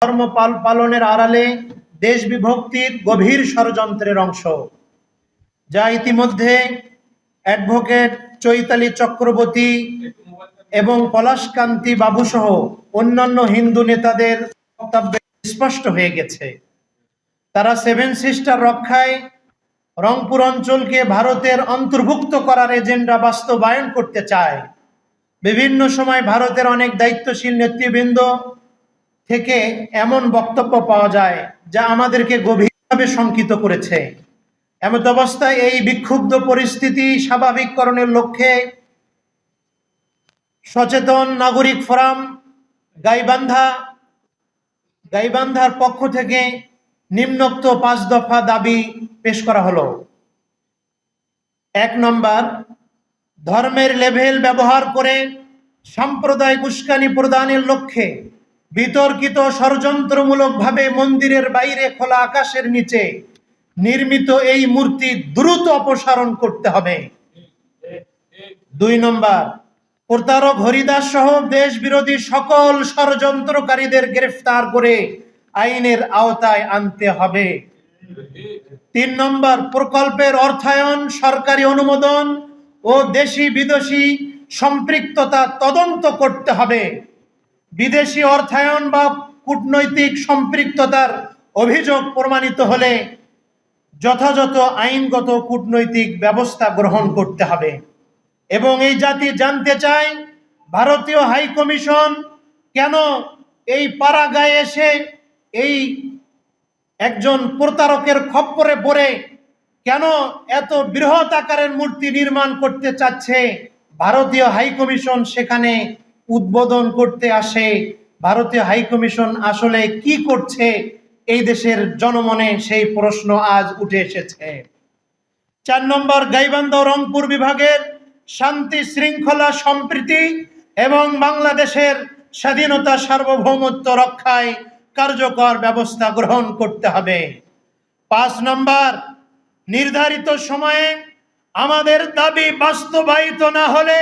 ধর্ম পালনের আড়ালে দেশ বিভক্তির গভীর ষড়যন্ত্রের অংশ, যা ইতিমধ্যে অ্যাডভোকেট চৈতালি চক্রবর্তী এবং পলাশকান্তি বাবু সহ অন্যান্য হিন্দু নেতাদের বক্তব্যে স্পষ্ট হয়ে গেছে। তারা সেভেন সিস্টার রক্ষায় রংপুর অঞ্চলকে ভারতের অন্তর্ভুক্ত করার এজেন্ডা বাস্তবায়ন করতে চায়। বিভিন্ন সময় ভারতের অনেক দায়িত্বশীল নেতৃবৃন্দ থেকে এমন বক্তব্য পাওয়া যায় যা আমাদেরকে গভীরভাবে শঙ্কিত করেছে। এমত অবস্থায় এই বিক্ষুব্ধ পরিস্থিতি স্বাভাবিককরণের লক্ষ্যে সচেতন নাগরিক ফোরাম গাইবান্ধার পক্ষ থেকে নিম্নোক্ত 5 দফা দাবি পেশ করা হলো। 1 নম্বর, ধর্মের লেভেল ব্যবহার করে সাম্প্রদায়িক উস্কানি প্রদানের লক্ষ্যে বিতর্কিত ষড়যন্ত্রমূলকভাবে মন্দিরের বাইরে খোলা আকাশের নিচে নির্মিত এই মূর্তি দ্রুত অপসারণ করতে হবে। 2 নম্বর, প্রতারক হরিদাস সহ দেশ বিরোধী সকল ষড়যন্ত্রকারীদের গ্রেফতার করে আইনের আওতায় আনতে হবে। 3 নম্বর, প্রকল্পের অর্থায়ন, সরকারি অনুমোদন ও দেশি বিদেশি সম্পৃক্ততা তদন্ত করতে হবে। বিদেশি অর্থায়ন বা কূটনৈতিক সম্পৃক্ততার অভিযোগ প্রমাণিত হলে যথাযথ আইনগত কূটনৈতিক ব্যবস্থা গ্রহণ করতে হবে। এবং এই জাতি জানতে চায়, ভারতীয় হাই কমিশন কেন এই পাড়াগাঁয়ে এসে এই একজন প্রতারকের খপ্পরে পড়ে কেন এত বৃহৎ আকারের মূর্তি নির্মাণ করতে চাচ্ছে। ভারতীয় হাই কমিশন সেখানে উদ্বোধন করতে আসে। ভারতীয় হাই কমিশন আসলে কি করছে এই দেশের জনমনে সেই প্রশ্ন আজ উঠে এসেছে। 4 নম্বর, গাইবান্ধা ও রংপুর বিভাগের শান্তি শৃঙ্খলা সম্প্রীতি এবং বাংলাদেশের স্বাধীনতা সার্বভৌমত্ব রক্ষায় কার্যকর ব্যবস্থা গ্রহণ করতে হবে। 5 নম্বর, নির্ধারিত সময়ে আমাদের দাবি বাস্তবায়িত না হলে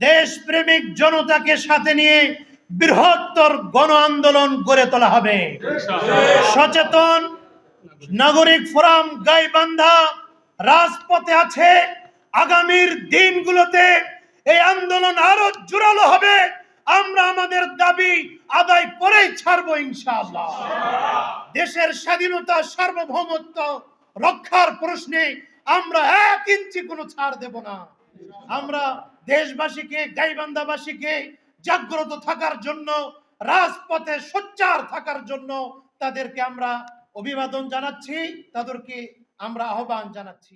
দেশপ্রেমিক জনতাকে সাথে নিয়ে বৃহত্তর গণ আন্দোলন গড়ে তোলা হবে। সচেতন নাগরিক ফোরাম গাইবান্ধা রাজপথে আছে। আগামীর দিনগুলোতে এই আন্দোলন আরো জোরালো হবে। আমরা আমাদের দাবি আদায় করেই ছাড়বো ইনশাআল্লাহ। দেশের স্বাধীনতা সার্বভৌমত্ব রক্ষার প্রশ্নে আমরা 1 ইঞ্চি কোনো ছাড় দেব না। আমরা দেশবাসীকে, গাইবান্ধাবাসীকে জাগ্রত থাকার জন্য, রাজপথে সোচ্চার থাকার জন্য তাদেরকে আমরা অভিবাদন জানাচ্ছি, তাদেরকে আমরা আহ্বান জানাচ্ছি।